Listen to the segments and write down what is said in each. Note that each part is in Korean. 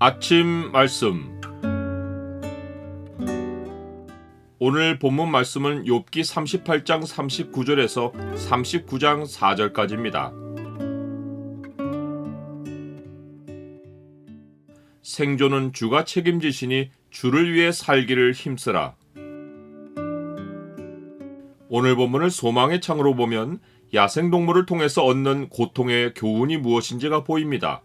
아침 말씀. 오늘 본문 말씀은 욥기 38장 39절에서 39장 4절까지입니다. 생존은 주가 책임지시니 주를 위해 살기를 힘쓰라. 오늘 본문을 소망의 창으로 보면 야생동물을 통해서 얻는 고통의 교훈이 무엇인지가 보입니다.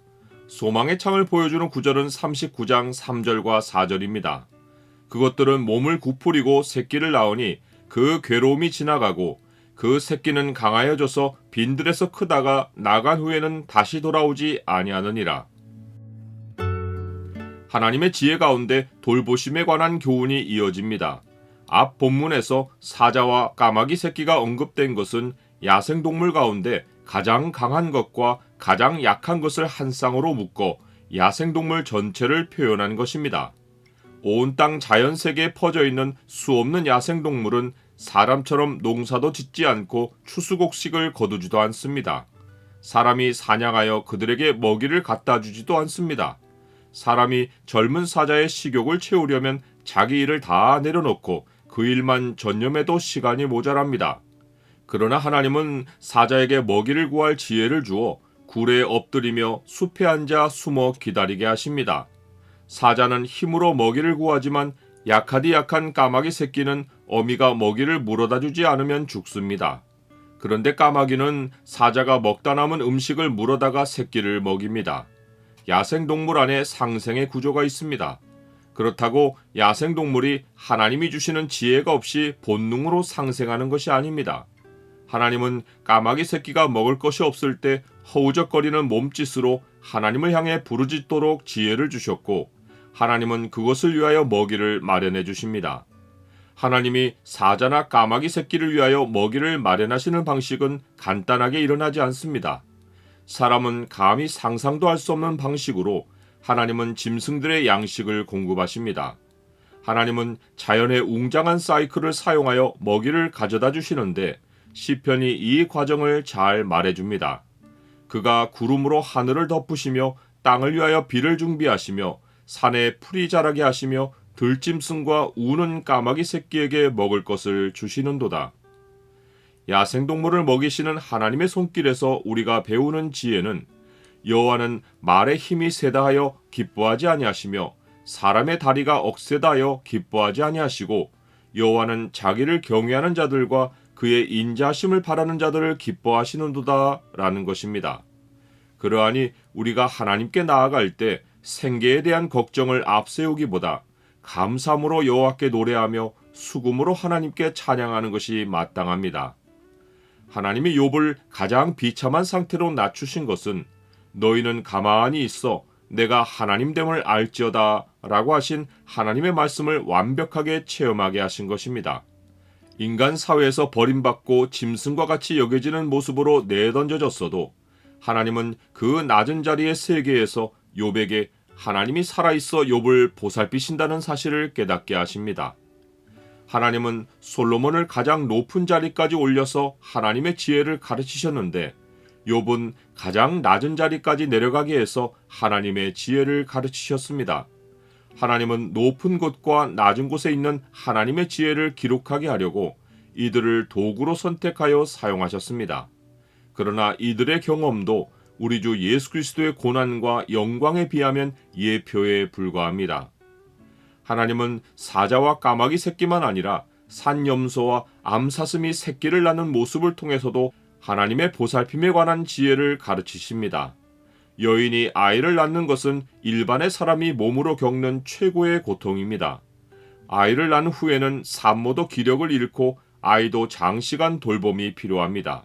소망의 창을 보여주는 구절은 39장 3절과 4절입니다. 그것들은 몸을 구부리고 새끼를 낳으니 그 괴로움이 지나가고 그 새끼는 강하여져서 빈들에서 크다가 나간 후에는 다시 돌아오지 아니하느니라. 하나님의 지혜 가운데 돌보심에 관한 교훈이 이어집니다. 앞 본문에서 사자와 까마귀 새끼가 언급된 것은 야생동물 가운데 가장 강한 것과 가장 약한 것을 한 쌍으로 묶어 야생동물 전체를 표현한 것입니다. 온 땅 자연세계에 퍼져 있는 수없는 야생동물은 사람처럼 농사도 짓지 않고 추수곡식을 거두지도 않습니다. 사람이 사냥하여 그들에게 먹이를 갖다 주지도 않습니다. 사람이 젊은 사자의 식욕을 채우려면 자기 일을 다 내려놓고 그 일만 전념해도 시간이 모자랍니다. 그러나 하나님은 사자에게 먹이를 구할 지혜를 주어 굴에 엎드리며 숲에 앉아 숨어 기다리게 하십니다. 사자는 힘으로 먹이를 구하지만 약하디 약한 까마귀 새끼는 어미가 먹이를 물어다 주지 않으면 죽습니다. 그런데 까마귀는 사자가 먹다 남은 음식을 물어다가 새끼를 먹입니다. 야생동물 안에 상생의 구조가 있습니다. 그렇다고 야생동물이 하나님이 주시는 지혜가 없이 본능으로 상생하는 것이 아닙니다. 하나님은 까마귀 새끼가 먹을 것이 없을 때 허우적거리는 몸짓으로 하나님을 향해 부르짖도록 지혜를 주셨고 하나님은 그것을 위하여 먹이를 마련해 주십니다. 하나님이 사자나 까마귀 새끼를 위하여 먹이를 마련하시는 방식은 간단하게 일어나지 않습니다. 사람은 감히 상상도 할 수 없는 방식으로 하나님은 짐승들의 양식을 공급하십니다. 하나님은 자연의 웅장한 사이클을 사용하여 먹이를 가져다 주시는데 시편이 이 과정을 잘 말해줍니다. 그가 구름으로 하늘을 덮으시며 땅을 위하여 비를 준비하시며 산에 풀이 자라게 하시며 들짐승과 우는 까마귀 새끼에게 먹을 것을 주시는도다. 야생동물을 먹이시는 하나님의 손길에서 우리가 배우는 지혜는 여호와는 말의 힘이 세다 하여 기뻐하지 아니하시며 사람의 다리가 억세다 하여 기뻐하지 아니하시고 여호와는 자기를 경외하는 자들과 그의 인자하심을 바라는 자들을 기뻐하시는도다 라는 것입니다. 그러하니 우리가 하나님께 나아갈 때 생계에 대한 걱정을 앞세우기보다 감사함으로 여호와께 노래하며 수금으로 하나님께 찬양하는 것이 마땅합니다. 하나님이 욥을 가장 비참한 상태로 낮추신 것은 너희는 가만히 있어 내가 하나님됨을 알지어다 라고 하신 하나님의 말씀을 완벽하게 체험하게 하신 것입니다. 인간 사회에서 버림받고 짐승과 같이 여겨지는 모습으로 내던져졌어도 하나님은 그 낮은 자리의 세계에서 욥에게 하나님이 살아있어 욥을 보살피신다는 사실을 깨닫게 하십니다. 하나님은 솔로몬을 가장 높은 자리까지 올려서 하나님의 지혜를 가르치셨는데 욥은 가장 낮은 자리까지 내려가게 해서 하나님의 지혜를 가르치셨습니다. 하나님은 높은 곳과 낮은 곳에 있는 하나님의 지혜를 기록하게 하려고 이들을 도구로 선택하여 사용하셨습니다. 그러나 이들의 경험도 우리 주 예수 그리스도의 고난과 영광에 비하면 예표에 불과합니다. 하나님은 사자와 까마귀 새끼만 아니라 산염소와 암사슴이 새끼를 낳는 모습을 통해서도 하나님의 보살핌에 관한 지혜를 가르치십니다. 여인이 아이를 낳는 것은 일반의 사람이 몸으로 겪는 최고의 고통입니다. 아이를 낳은 후에는 산모도 기력을 잃고 아이도 장시간 돌봄이 필요합니다.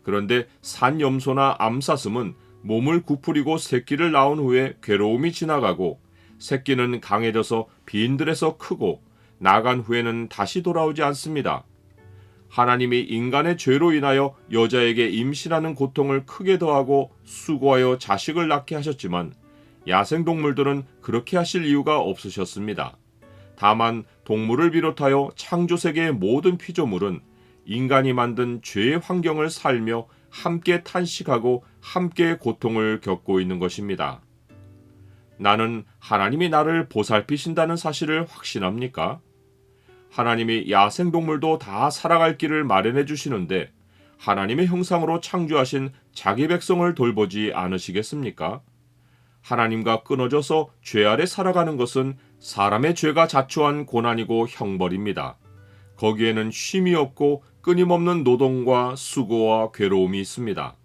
그런데 산염소나 암사슴은 몸을 구부리고 새끼를 낳은 후에 괴로움이 지나가고 새끼는 강해져서 빈들에서 크고 나간 후에는 다시 돌아오지 않습니다. 하나님이 인간의 죄로 인하여 여자에게 임신하는 고통을 크게 더하고 수고하여 자식을 낳게 하셨지만 야생동물들은 그렇게 하실 이유가 없으셨습니다. 다만 동물을 비롯하여 창조세계의 모든 피조물은 인간이 만든 죄의 환경을 살며 함께 탄식하고 함께 고통을 겪고 있는 것입니다. 나는 하나님이 나를 보살피신다는 사실을 확신합니까? 하나님이 야생동물도 다 살아갈 길을 마련해 주시는데 하나님의 형상으로 창조하신 자기 백성을 돌보지 않으시겠습니까? 하나님과 끊어져서 죄 아래 살아가는 것은 사람의 죄가 자초한 고난이고 형벌입니다. 거기에는 쉼이 없고 끊임없는 노동과 수고와 괴로움이 있습니다.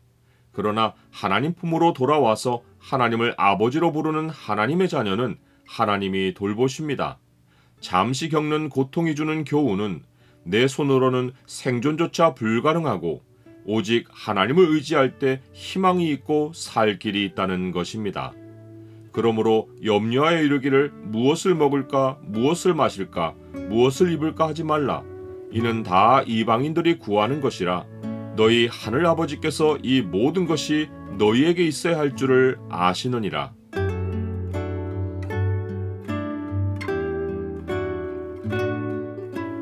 그러나 하나님 품으로 돌아와서 하나님을 아버지로 부르는 하나님의 자녀는 하나님이 돌보십니다. 잠시 겪는 고통이 주는 교훈은 내 손으로는 생존조차 불가능하고 오직 하나님을 의지할 때 희망이 있고 살 길이 있다는 것입니다. 그러므로 염려하여 이르기를 무엇을 먹을까, 무엇을 마실까, 무엇을 입을까 하지 말라. 이는 다 이방인들이 구하는 것이라. 너희 하늘 아버지께서 이 모든 것이 너희에게 있어야 할 줄을 아시느니라.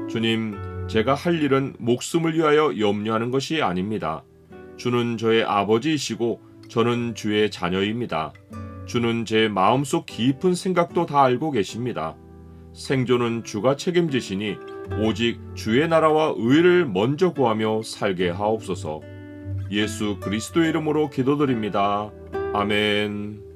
주님, 제가 할 일은 목숨을 위하여 염려하는 것이 아닙니다. 주는 저의 아버지이시고 저는 주의 자녀입니다. 주는 제 마음속 깊은 생각도 다 알고 계십니다. 생존은 주가 책임지시니 오직 주의 나라와 의를 먼저 구하며 살게 하옵소서. 예수 그리스도의 이름으로 기도드립니다. 아멘.